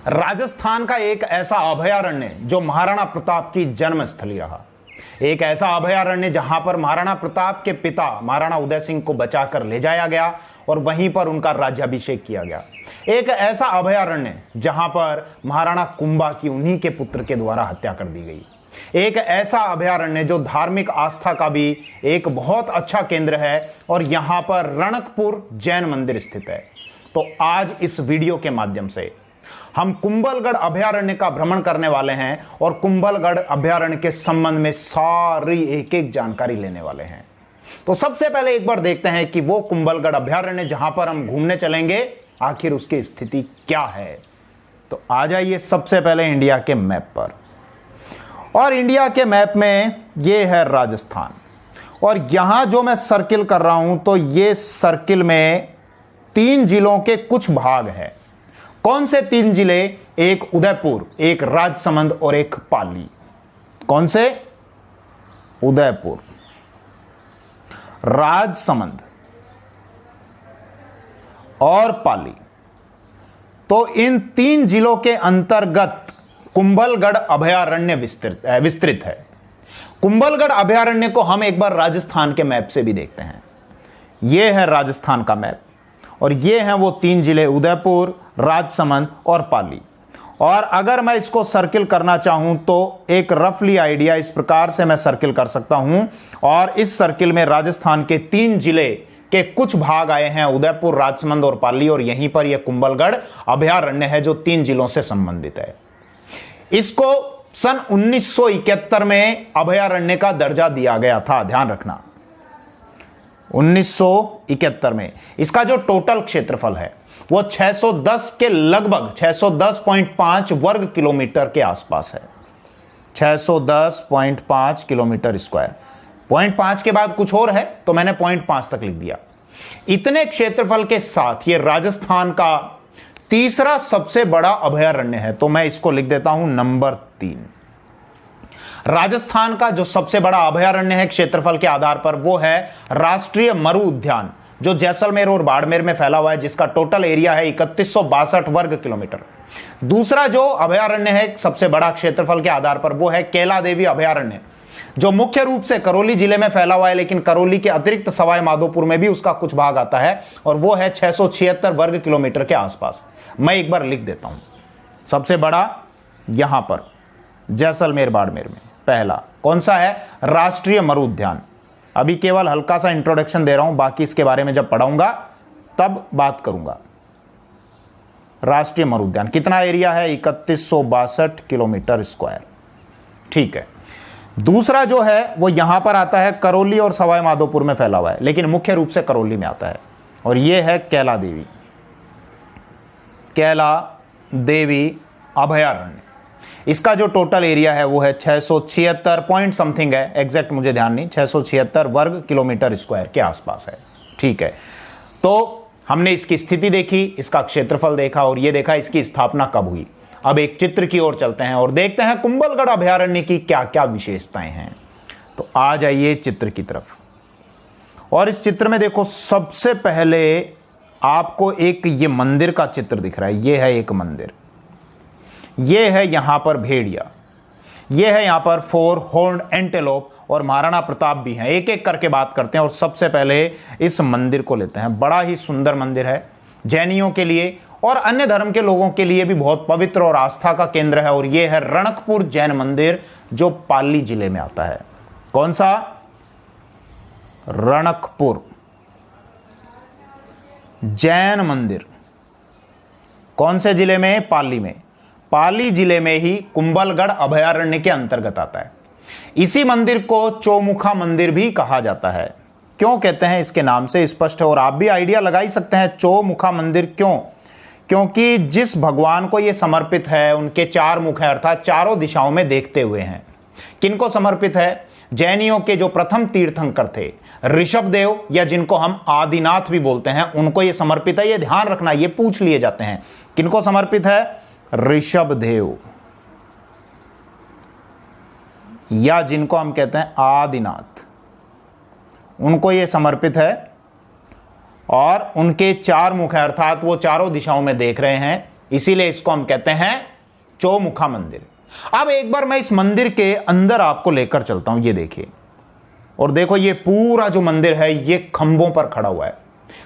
राजस्थान का एक ऐसा अभयारण्य जो महाराणा प्रताप की जन्मस्थली रहा, एक ऐसा अभयारण्य जहां पर महाराणा प्रताप के पिता महाराणा उदय सिंह को बचाकर ले जाया गया और वहीं पर उनका राज्याभिषेक किया गया। एक ऐसा अभयारण्य जहां पर महाराणा कुंभा की उन्हीं के पुत्र के द्वारा हत्या कर दी गई। एक ऐसा अभयारण्य जो धार्मिक आस्था का भी एक बहुत अच्छा केंद्र है और यहां पर रणकपुर जैन मंदिर स्थित है। तो आज इस वीडियो के माध्यम से हम कुंभलगढ़ अभयारण्य का भ्रमण करने वाले हैं और कुंभलगढ़ अभयारण्य के संबंध में सारी एक एक जानकारी लेने वाले हैं। तो सबसे पहले एक बार देखते हैं कि वो कुंभलगढ़ अभयारण्य जहां पर हम घूमने चलेंगे आखिर उसकी स्थिति क्या है। तो आ जाइए सबसे पहले इंडिया के मैप पर, और इंडिया के मैप में ये है राजस्थान, और यहां जो मैं सर्किल कर रहा हूं तो ये सर्किल में 3 जिलों के कुछ भाग हैं। कौन से 3 जिले? एक उदयपुर, एक राजसमंद और एक पाली। कौन से? उदयपुर, राजसमंद और पाली। तो इन 3 जिलों के अंतर्गत कुंभलगढ़ अभयारण्य विस्तृत है। कुंभलगढ़ अभयारण्य को हम एक बार राजस्थान के मैप से भी देखते हैं। यह है राजस्थान का मैप और ये हैं वो 3 जिले उदयपुर, राजसमंद और पाली। और अगर मैं इसको सर्किल करना चाहूं तो एक रफली आइडिया इस प्रकार से मैं सर्किल कर सकता हूं, और इस सर्किल में राजस्थान के 3 जिले के कुछ भाग आए हैं, उदयपुर, राजसमंद और पाली, और यहीं पर यह कुंभलगढ़ अभयारण्य है जो 3 जिलों से संबंधित है। इसको सन 1971 में अभयारण्य का दर्जा दिया गया था, ध्यान रखना, 1971 में। इसका जो टोटल क्षेत्रफल है वो 610 के लगभग 610.5 वर्ग किलोमीटर के आसपास है। 610.5 किलोमीटर स्क्वायर। 0.5 के बाद कुछ और है तो मैंने 0.5 तक लिख दिया। इतने क्षेत्रफल के साथ ये राजस्थान का तीसरा सबसे बड़ा अभयारण्य है, तो मैं इसको लिख देता हूं नंबर 3। राजस्थान का जो सबसे बड़ा अभयारण्य है क्षेत्रफल के आधार पर वो है राष्ट्रीय मरु उद्यान, जो जैसलमेर और बाड़मेर में फैला हुआ है, जिसका टोटल एरिया है 3162 वर्ग किलोमीटर। दूसरा जो अभयारण्य है सबसे बड़ा क्षेत्रफल के आधार पर वो है कैला देवी अभयारण्य, जो मुख्य रूप से करौली जिले में फैला हुआ है, लेकिन करौली के अतिरिक्त सवाई माधोपुर में भी उसका कुछ भाग आता है, और वो है 676 वर्ग किलोमीटर के आसपास। मैं एक बार लिख देता हूं। सबसे बड़ा यहां पर जैसलमेर बाड़मेर में पहला कौन सा है? राष्ट्रीय मरु उद्यान। अभी केवल हल्का सा इंट्रोडक्शन दे रहा हूं, बाकी इसके बारे में जब पढ़ाऊंगा तब बात करूंगा। राष्ट्रीय मरु उद्यान कितना एरिया है? 3162 किलोमीटर स्क्वायर। ठीक है। दूसरा जो है वो यहां पर आता है, करौली और सवाई माधोपुर में फैला हुआ है, लेकिन मुख्य रूप से करौली में आता है, और यह है कैला देवी, कैला देवी अभयारण्य। इसका जो टोटल एरिया है वो है 676 पॉइंट समथिंग है, एग्जैक्ट मुझे ध्यान नहीं, 676 वर्ग किलोमीटर स्क्वायर के आसपास है। ठीक है। तो हमने इसकी स्थिति देखी, इसका क्षेत्रफल देखा और ये देखा इसकी स्थापना कब हुई। अब एक चित्र की ओर चलते हैं और देखते हैं कुंभलगढ़ अभयारण्य की क्या क्या विशेषताएं हैं। तो आ जाइए चित्र की तरफ, और इस चित्र में देखो सबसे पहले आपको एक ये मंदिर का चित्र दिख रहा है। ये है एक मंदिर, ये है यहां पर भेड़िया, ये है यहां पर 4 हॉर्न्ड एंटेलोप, और महाराणा प्रताप भी हैं। एक एक करके बात करते हैं और सबसे पहले इस मंदिर को लेते हैं। बड़ा ही सुंदर मंदिर है, जैनियों के लिए और अन्य धर्म के लोगों के लिए भी बहुत पवित्र और आस्था का केंद्र है, और यह है रणकपुर जैन मंदिर जो पाली जिले में आता है। कौन सा? रणकपुर जैन मंदिर। कौन से जिले में? पाली में। पाली जिले में ही कुंभलगढ़ अभयारण्य के अंतर्गत आता है। इसी मंदिर को चौमुखा मंदिर भी कहा जाता है। क्यों कहते हैं इसके नाम से स्पष्ट है, और आप भी आइडिया लगा ही सकते हैं चौमुखा मंदिर क्यों। क्योंकि जिस भगवान को यह समर्पित है उनके 4 मुख है, अर्थात चारों दिशाओं में देखते हुए हैं। किनको समर्पित है? जैनियों के जो प्रथम तीर्थंकर थे ऋषभदेव, या जिनको हम आदिनाथ भी बोलते हैं, उनको यह समर्पित है। यह ध्यान रखना, ये पूछ लिए जाते हैं किनको समर्पित है? ऋषभदेव, या जिनको हम कहते हैं आदिनाथ, उनको यह समर्पित है। और उनके 4 मुख है, अर्थात वो चारों दिशाओं में देख रहे हैं, इसीलिए इसको हम कहते हैं चौमुखा मंदिर। अब एक बार मैं इस मंदिर के अंदर आपको लेकर चलता हूं, ये देखिए, और देखो ये पूरा जो मंदिर है ये खंभों पर खड़ा हुआ है।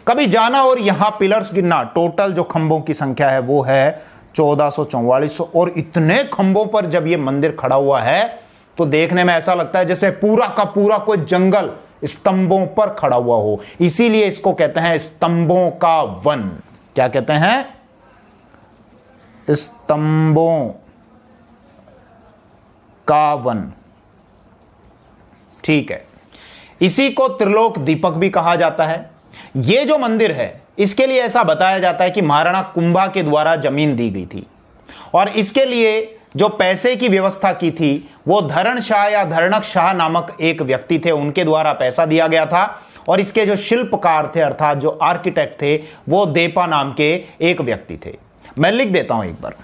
कभी जाना और यहां पिलर्स गिनना, टोटल जो खंभों की संख्या है वो है 1444। और इतने खंभों पर जब ये मंदिर खड़ा हुआ है तो देखने में ऐसा लगता है जैसे पूरा का पूरा कोई जंगल स्तंभों पर खड़ा हुआ हो। इसीलिए इसको कहते हैं स्तंभों का वन। क्या कहते हैं? स्तंभों का वन। ठीक है, इसी को त्रिलोक दीपक भी कहा जाता है। यह जो मंदिर है इसके लिए ऐसा बताया जाता है कि महाराणा कुंभा के द्वारा जमीन दी गई थी और इसके लिए जो पैसे की व्यवस्था की थी वो धरण शाह या धरणक शाह नामक एक व्यक्ति थे, उनके द्वारा पैसा दिया गया था। और इसके जो शिल्पकार थे अर्थात जो आर्किटेक्ट थे वो देपा नाम के एक व्यक्ति थे। मैं लिख देता हूं एक बार।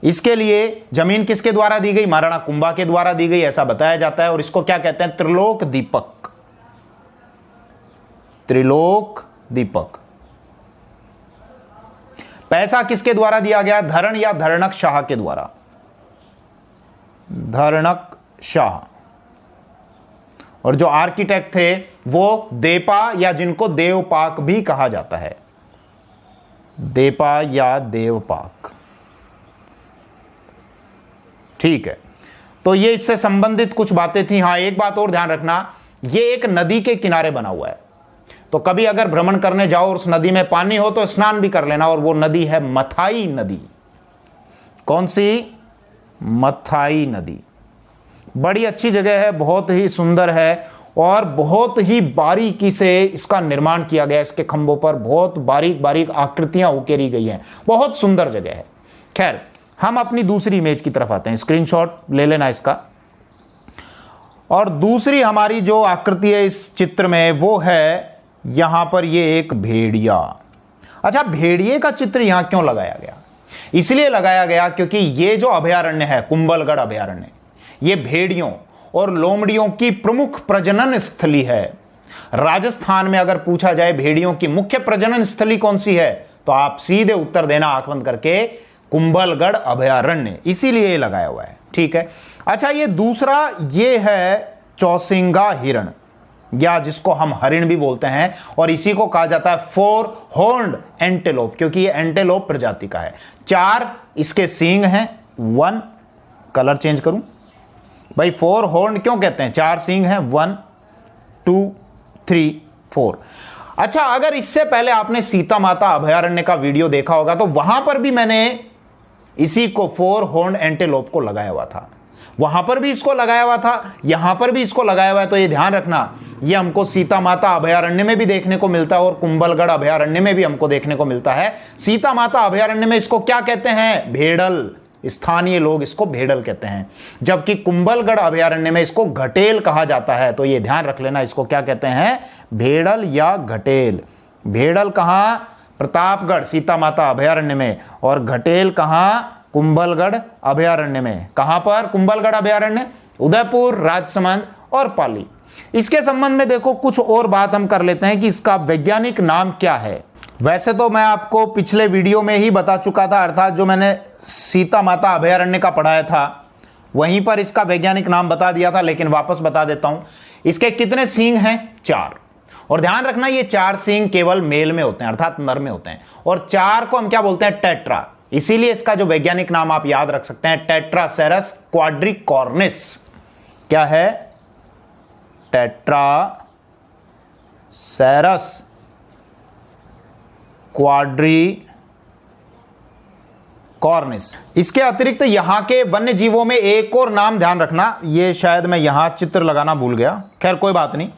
इसके लिए जमीन किसके द्वारा दी गई? महाराणा कुंभा के द्वारा दी गई, ऐसा बताया जाता है। और इसको क्या कहते हैं? त्रिलोक दीपक। त्रिलोक दीपक। पैसा किसके द्वारा दिया गया? धरण या धरणक शाह के द्वारा। धरणक शाह। और जो आर्किटेक्ट थे वो देपा या जिनको देवपाक भी कहा जाता है। देपा या देवपाक। ठीक है, तो ये इससे संबंधित कुछ बातें थी। हां, एक बात और ध्यान रखना, ये एक नदी के किनारे बना हुआ है, तो कभी अगर भ्रमण करने जाओ और उस नदी में पानी हो तो स्नान भी कर लेना। और वो नदी है मथाई नदी। कौन सी? मथाई नदी। बड़ी अच्छी जगह है, बहुत ही सुंदर है और बहुत ही बारीकी से इसका निर्माण किया गया। इसके खंभों पर बहुत बारीक बारीक आकृतियां उकेरी गई हैं। बहुत सुंदर जगह है। खैर, हम अपनी दूसरी इमेज की तरफ आते हैं। स्क्रीनशॉट ले लेना इसका। और दूसरी हमारी जो आकृति है इस चित्र में वो है यहां पर ये एक भेड़िया। अच्छा, भेड़िए का चित्र यहां क्यों लगाया गया? इसलिए लगाया गया क्योंकि ये जो अभयारण्य है कुंभलगढ़ अभयारण्य, ये भेड़ियों और लोमड़ियों की प्रमुख प्रजनन स्थली है। राजस्थान में अगर पूछा जाए भेड़ियों की मुख्य प्रजनन स्थली कौन सी है तो आप सीधे उत्तर देना आंख बंद करके, कुंभलगढ़ अभयारण्य। इसीलिए लगाया हुआ है। ठीक है। अच्छा, ये दूसरा ये है चौसिंगा हिरण, या जिसको हम हरिण भी बोलते हैं, और इसी को कहा जाता है फोर हॉर्न्ड एंटेलोप, क्योंकि ये एंटेलोप प्रजाति का है। 4 इसके सींग हैं। 1 कलर चेंज करूं भाई, 4 हॉर्न क्यों कहते हैं? 4 सींग हैं। 1 2 3 4। अच्छा, अगर इससे पहले आपने सीता माता अभयारण्य का वीडियो देखा होगा तो वहां पर भी मैंने इसी को 4 हॉर्न एंटेलोप को लगाया हुआ था। वहां पर भी इसको लगाया हुआ था, यहां पर भी इसको लगाया हुआ है। तो ये ध्यान रखना, ये हमको सीता माता अभयारण्य में भी देखने को मिलता है और कुंभलगढ़ अभयारण्य में भी हमको देखने को मिलता है। सीता माता अभयारण्य में इसको क्या कहते हैं? भेड़ल। स्थानीय लोग इसको भेड़ल कहते हैं, जबकि कुंभलगढ़ अभयारण्य में इसको घटेल कहा जाता है। तो ये ध्यान रख लेना, इसको क्या कहते हैं? भेड़ल या घटेल। भेड़ल कहां? प्रतापगढ़ सीता माता अभयारण्य में, और घटेल कहां? कुंभलगढ़ अभयारण्य में। कहां पर? कुंभलगढ़ अभयारण्य, उदयपुर, राजसमंद और पाली। इसके संबंध में देखो कुछ और बात हम कर लेते हैं कि इसका वैज्ञानिक नाम क्या है। वैसे तो मैं आपको पिछले वीडियो में ही बता चुका था, अर्थात जो मैंने सीता माता अभयारण्य का पढ़ाया था वहीं पर इसका वैज्ञानिक नाम बता दिया था, लेकिन वापस बता देता हूं। इसके कितने सींग हैं? 4। और ध्यान रखना, ये 4 सींग केवल मेल में होते हैं, अर्थात नर में होते हैं। और 4 को हम क्या बोलते हैं? टेट्रा। इसीलिए इसका जो वैज्ञानिक नाम आप याद रख सकते हैं, टेट्रासेरस क्वाड्रिकॉर्निस। क्या है? टेट्रासेरस क्वाड्रिकॉर्निस। इसके अतिरिक्त यहां के वन्य जीवों में एक और नाम ध्यान रखना, ये शायद मैं यहां चित्र लगाना भूल गया, खैर कोई बात नहीं।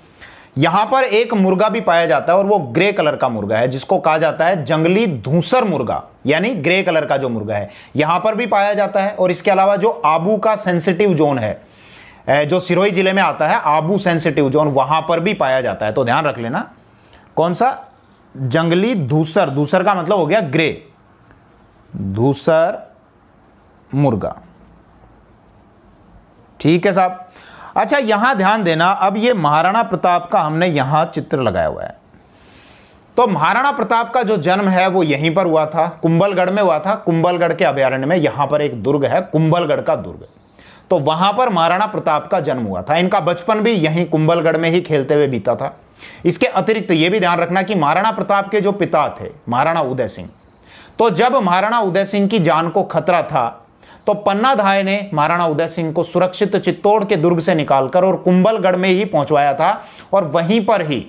यहां पर एक मुर्गा भी पाया जाता है और वो ग्रे कलर का मुर्गा है, जिसको कहा जाता है जंगली धूसर मुर्गा, यानी ग्रे कलर का जो मुर्गा है यहां पर भी पाया जाता है। और इसके अलावा जो आबू का सेंसिटिव जोन है, जो सिरोही जिले में आता है, आबू सेंसिटिव जोन, वहां पर भी पाया जाता है। तो ध्यान रख लेना, कौन सा? जंगली धूसर। धूसर का मतलब हो गया ग्रे, धूसर मुर्गा। ठीक है साहब। अच्छा, यहां ध्यान देना, अब ये महाराणा प्रताप का हमने यहां चित्र लगाया हुआ है। तो महाराणा प्रताप का जो जन्म है वो यहीं पर हुआ था, कुंभलगढ़ में हुआ था। कुंभलगढ़ के अभयारण्य में यहां पर एक दुर्ग है, कुंभलगढ़ का दुर्ग, तो वहां पर महाराणा प्रताप का जन्म हुआ था। इनका बचपन भी यहीं कुंभलगढ़ में ही खेलते हुए बीता था। इसके अतिरिक्त यह भी ध्यान रखना कि महाराणा प्रताप के जो पिता थे महाराणा उदय सिंह, तो जब महाराणा उदय सिंह की जान को खतरा था तो पन्नाधाय ने महाराणा उदय सिंह को सुरक्षित चित्तौड़ के दुर्ग से निकालकर और कुंभलगढ़ में ही पहुंचवाया था, और वहीं पर ही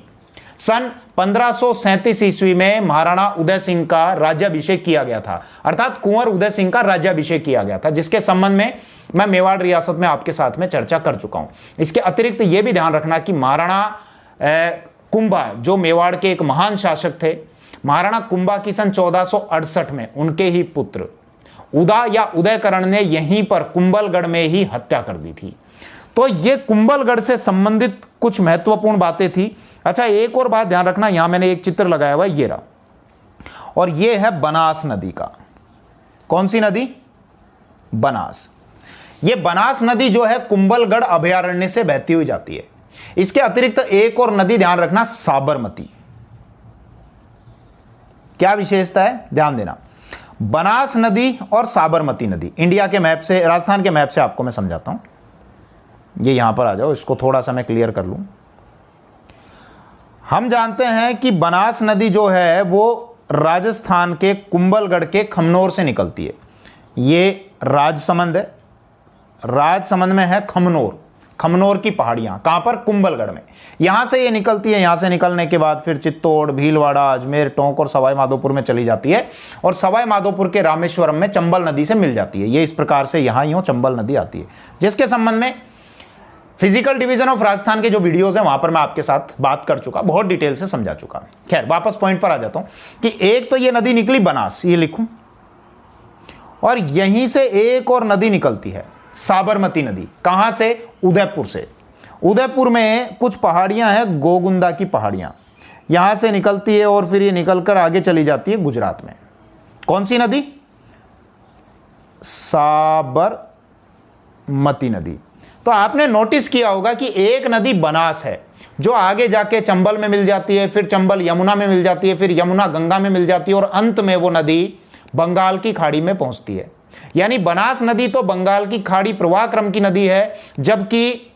सन 1537 ईस्वी में महाराणा उदय सिंह का राज्याभिषेक किया गया था, अर्थात कुंवर उदय सिंह का राज्याभिषेक किया गया था, जिसके संबंध में मैं मेवाड़ रियासत में आपके साथ में चर्चा कर चुका हूं। इसके अतिरिक्त यह भी ध्यान रखना कि महाराणा कुंभा जो मेवाड़ के एक महान शासक थे, महाराणा कुंभा की सन 1468 में उनके ही पुत्र उदा या उदयकरण ने यहीं पर कुंभलगढ़ में ही हत्या कर दी थी। तो ये कुंभलगढ़ से संबंधित कुछ महत्वपूर्ण बातें थी। अच्छा, एक और बात ध्यान रखना, यहां मैंने एक चित्र लगाया हुआ, ये रहा, और ये है बनास नदी का। कौन सी नदी? बनास। ये बनास नदी जो है कुंभलगढ़ अभयारण्य से बहती हुई जाती है। इसके अतिरिक्त एक और नदी ध्यान रखना, साबरमती। क्या विशेषता है, ध्यान देना। बनास नदी और साबरमती नदी इंडिया के मैप से, राजस्थान के मैप से आपको मैं समझाता हूं। ये यहां पर आ जाओ, इसको थोड़ा सा मैं क्लियर कर लूं। हम जानते हैं कि बनास नदी जो है वो राजस्थान के कुंभलगढ़ के खमनोर से निकलती है। ये राजसमंद है, राजसमंद में है खमनोर, खमनोर की पहाड़ियां, कहां पर? कुंभलगढ़ में। यहां से ये निकलती है, यहां से निकलने के बाद फिर चित्तौड़, भीलवाड़ा, अजमेर, टोंक और सवाई माधोपुर में चली जाती है, और सवाई माधोपुर के रामेश्वरम में चंबल नदी से मिल जाती है। ये इस प्रकार से यहां यूं चंबल नदी आती है, जिसके संबंध में फिजिकल डिवीजन ऑफ राजस्थान के जो वीडियोस हैं वहां पर मैं आपके साथ बात कर चुका, बहुत डिटेल से समझा चुका। खैर, वापस पॉइंट पर आ जाता हूं कि एक तो ये नदी निकली बनास, ये लिखूं, और यहीं से एक और नदी निकलती है, साबरमती नदी। कहां से? उदयपुर से। उदयपुर में कुछ पहाड़ियां हैं, गोगुंदा की पहाड़ियां, यहां से निकलती है और फिर ये निकलकर आगे चली जाती है गुजरात में। कौन सी नदी? साबरमती नदी। तो आपने नोटिस किया होगा कि एक नदी बनास है जो आगे जाके चंबल में मिल जाती है, फिर चंबल यमुना में मिल जाती है, फिर यमुना गंगा में मिल जाती है, और अंत में वो नदी बंगाल की खाड़ी में पहुंचती है। यानी बनास नदी तो बंगाल की खाड़ी प्रवाह क्रम की नदी है, जबकि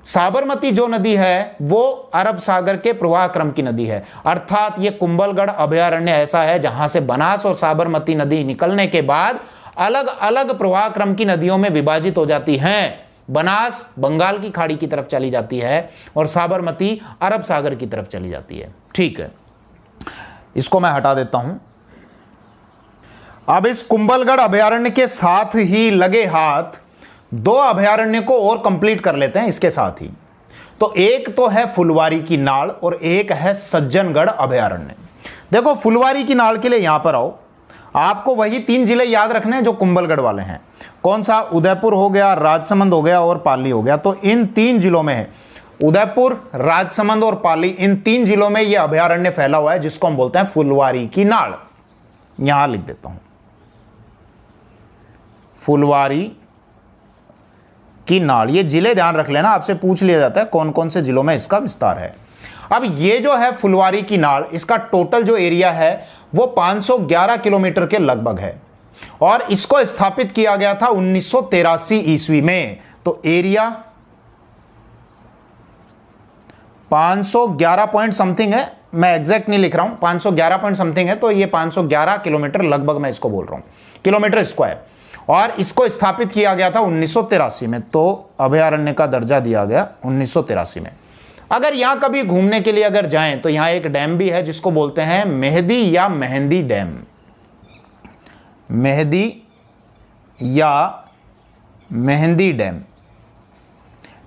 साबरमती जो नदी है वो अरब सागर के प्रवाह क्रम की नदी है। अर्थात ये कुंभलगढ़ अभयारण्य ऐसा है जहां से बनास और साबरमती नदी निकलने के बाद अलग अलग प्रवाह क्रम की नदियों में विभाजित हो जाती हैं। बनास बंगाल की खाड़ी की तरफ चली जाती है और साबरमती अरब सागर की तरफ चली जाती है। ठीक है, इसको मैं हटा देता हूं। अब इस कुंभलगढ़ अभयारण्य के साथ ही लगे हाथ दो अभयारण्य को और कंप्लीट कर लेते हैं इसके साथ ही। तो एक तो है फुलवारी की नाड़ और एक है सज्जनगढ़ अभयारण्य। देखो, फुलवारी की नाड़ के लिए यहां पर आओ, आपको वही 3 जिले याद रखने हैं जो कुंभलगढ़ वाले हैं। कौन सा? उदयपुर हो गया, राजसमंद हो गया और पाली हो गया। तो इन 3 जिलों में है, उदयपुर, राजसमंद और पाली, इन 3 जिलों में यह अभयारण्य फैला हुआ है जिसको हम बोलते हैं फुलवारी की नाड़। यहां लिख देता हूं, फुलवारी की नाड़। ये जिले ध्यान रख लेना, आपसे पूछ लिया जाता है कौन कौन से जिलों में इसका विस्तार है। अब ये जो है फुलवारी की नाड़, इसका टोटल जो एरिया है वो 511 किलोमीटर के लगभग है, और इसको स्थापित किया गया था 1983 ईस्वी में। तो एरिया 511 पॉइंट समथिंग है, मैं एग्जैक्ट नहीं लिख रहा हूं, 511 पॉइंट समथिंग है। तो ये 511 किलोमीटर लगभग मैं इसको बोल रहा हूं, किलोमीटर स्क्वायर, और इसको स्थापित किया गया था 1983 में। तो अभयारण्य का दर्जा दिया गया 1983 में। अगर यहां कभी घूमने के लिए अगर जाएं तो यहां एक डैम भी है जिसको बोलते हैं मेहदी या मेहंदी डैम। मेहदी या मेहंदी डैम,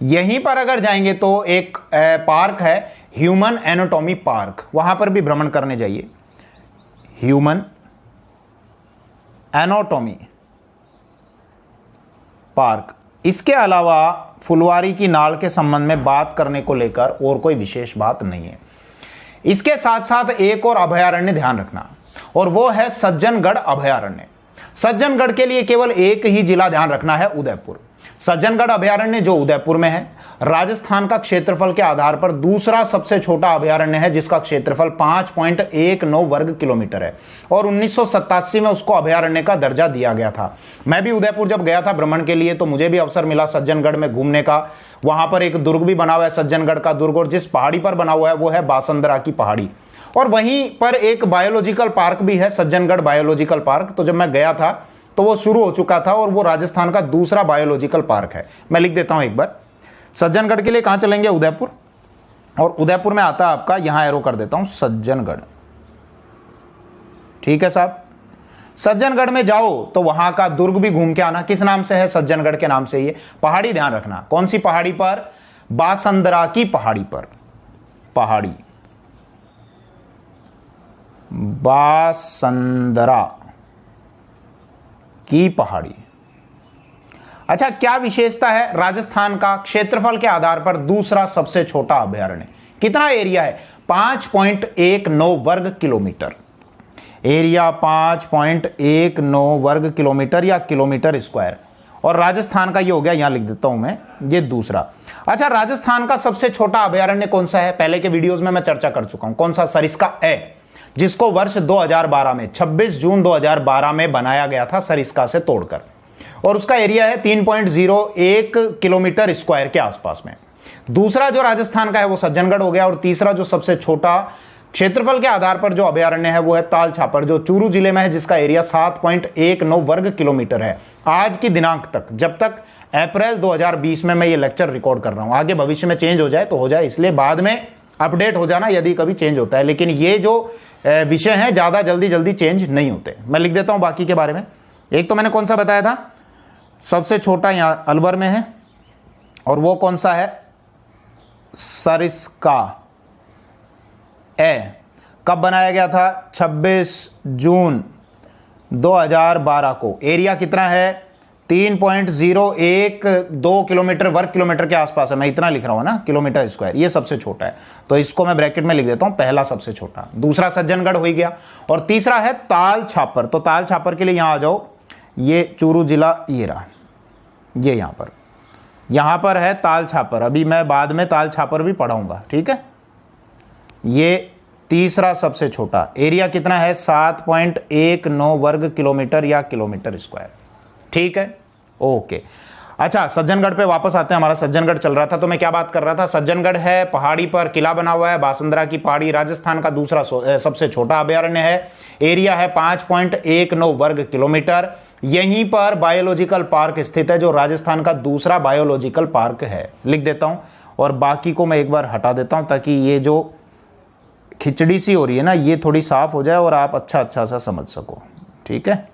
यहीं पर अगर जाएंगे तो एक पार्क है ह्यूमन एनाटॉमी पार्क, वहां पर भी भ्रमण करने जाइए। Human anatomy park. इसके अलावा फुलवारी की नाड़ के संबंध में बात करने को लेकर और कोई विशेष बात नहीं है। इसके साथ साथ एक और अभयारण्य ध्यान रखना, और वो है सज्जनगढ़ अभयारण्य। सज्जनगढ़ के लिए केवल एक ही जिला ध्यान रखना है, उदयपुर। सज्जनगढ़ अभयारण्य जो उदयपुर में है, राजस्थान का क्षेत्रफल के आधार पर दूसरा सबसे छोटा अभयारण्य है, जिसका क्षेत्रफल 5.19 वर्ग किलोमीटर है और 1987 में उसको अभयारण्य का दर्जा दिया गया था। मैं भी उदयपुर जब गया था भ्रमण के लिए तो मुझे भी अवसर मिला सज्जनगढ़ में घूमने का। वहां पर एक दुर्ग भी बना हुआ है सज्जनगढ़ का दुर्ग, और जिस पहाड़ी पर बना हुआ है वो है बासंदरा की पहाड़ी, और वहीं पर एक बायोलॉजिकल पार्क भी है, सज्जनगढ़ बायोलॉजिकल पार्क। तो जब मैं गया था तो वो शुरू हो चुका था और वो राजस्थान का दूसरा बायोलॉजिकल पार्क है। मैं लिख देता हूं एक बार। सज्जनगढ़ के लिए कहां चलेंगे? उदयपुर, और उदयपुर में आता है आपका, यहां एरो कर देता हूं, सज्जनगढ़। ठीक है साहब, सज्जनगढ़ में जाओ तो वहां का दुर्ग भी घूम के आना। किस नाम से है? सज्जनगढ़ के नाम से। ये पहाड़ी ध्यान रखना, कौन सी पहाड़ी पर? बासंदरा की पहाड़ी पर, पहाड़ी बासंदरा की पहाड़ी। अच्छा, क्या विशेषता है? राजस्थान का क्षेत्रफल के आधार पर दूसरा सबसे छोटा अभयारण्य। कितना एरिया है? 5.19 वर्ग किलोमीटर। एरिया 5.19 वर्ग किलोमीटर या किलोमीटर स्क्वायर। और राजस्थान का ये हो गया, यहां लिख देता हूं मैं, ये दूसरा। अच्छा, राजस्थान का सबसे छोटा अभयारण्य कौन सा है? पहले के वीडियोस में मैं चर्चा कर चुका हूं। कौन सा? सरिस्का ए, जिसको वर्ष 2012 में 26 जून 2012 में बनाया गया था सरिस्का से तोड़कर, और उसका एरिया है 3.01 किलोमीटर स्क्वायर के आसपास में। दूसरा जो राजस्थान का है वो सज्जनगढ़ हो गया, और तीसरा जो सबसे छोटा क्षेत्रफल के आधार पर जो अभयारण्य है वो है ताल छापर, जो चूरू जिले में है, जिसका एरिया 7.19 वर्ग किलोमीटर है। आज की दिनांक तक, जब तक अप्रैल 2020 में मैं ये लेक्चर रिकॉर्ड कर रहा हूं, आगे भविष्य में चेंज हो जाए तो हो जाए, इसलिए बाद में अपडेट हो जाना यदि कभी चेंज होता है, लेकिन ये जो विषय हैं ज्यादा जल्दी चेंज नहीं होते। मैं लिख देता हूं बाकी के बारे में। एक तो मैंने कौन सा बताया था? सबसे छोटा यहां अलवर में है, और वो कौन सा है? सरिस्का ए। कब बनाया गया था? 26 जून 2012 को। एरिया कितना है? 3.012 किलोमीटर वर्ग किलोमीटर के आसपास है। मैं इतना लिख रहा हूं ना, किलोमीटर स्क्वायर। ये सबसे छोटा है, तो इसको मैं ब्रैकेट में लिख देता हूं, पहला सबसे छोटा। दूसरा सज्जनगढ़ हो गया, और तीसरा है ताल छापर। तो ताल छापर के लिए यहां आ जाओ, ये चूरू जिला, ये रहा, ये यहां पर है ताल छापर। अभी मैं बाद में ताल छापर भी पढ़ाऊंगा, ठीक है। ये तीसरा सबसे छोटा। एरिया कितना है? 7.19 वर्ग किलोमीटर या किलोमीटर स्क्वायर। ठीक है, ओके। अच्छा, सज्जनगढ़ पे वापस आते हैं। हमारा सज्जनगढ़ चल रहा था, तो मैं क्या बात कर रहा था? सज्जनगढ़ है, पहाड़ी पर किला बना हुआ है, बासंदरा की पहाड़ी, राजस्थान का दूसरा सबसे छोटा अभयारण्य है। एरिया है 5.19 वर्ग किलोमीटर। यहीं पर बायोलॉजिकल पार्क स्थित है, जो राजस्थान का दूसरा बायोलॉजिकल पार्क है। लिख देता हूं, और बाकी को मैं एक बार हटा देता हूं, ताकि ये जो खिचड़ी सी हो रही है ना, ये थोड़ी साफ हो जाए और आप अच्छा सा समझ सको। ठीक है,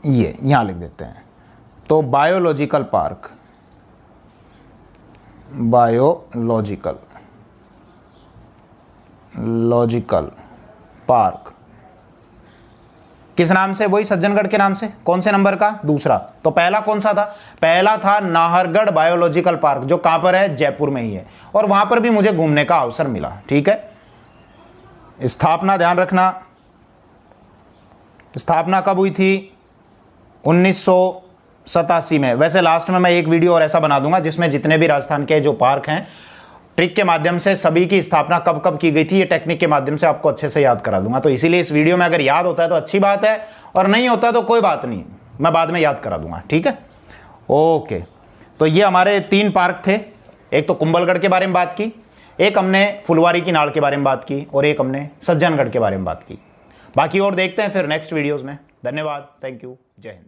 ये यहां लिख देते हैं। तो बायोलॉजिकल पार्क, बायोलॉजिकल पार्क किस नाम से? वही सज्जनगढ़ के नाम से। कौन से नंबर का? दूसरा। तो पहला कौन सा था? पहला था नाहरगढ़ बायोलॉजिकल पार्क, जो कहां पर है? जयपुर में ही है, और वहां पर भी मुझे घूमने का अवसर मिला। ठीक है, स्थापना ध्यान रखना, स्थापना कब हुई थी? 1987 में। वैसे लास्ट में मैं एक वीडियो और ऐसा बना दूंगा जिसमें जितने भी राजस्थान के जो पार्क हैं, ट्रिक के माध्यम से सभी की स्थापना कब कब की गई थी, ये टेक्निक के माध्यम से आपको अच्छे से याद करा दूंगा। तो इसीलिए इस वीडियो में अगर याद होता है तो अच्छी बात है, और नहीं होता तो कोई बात नहीं, मैं बाद में याद करा दूंगा। ठीक है, ओके। तो ये हमारे 3 पार्क थे। एक तो कुंभलगढ़ के बारे में बात की, एक हमने फुलवारी की नाड़ के बारे में बात की, और एक हमने सज्जनगढ़ के बारे में बात की। बाकी और देखते हैं फिर नेक्स्ट वीडियोज में। धन्यवाद, थैंक यू, जय हिंद।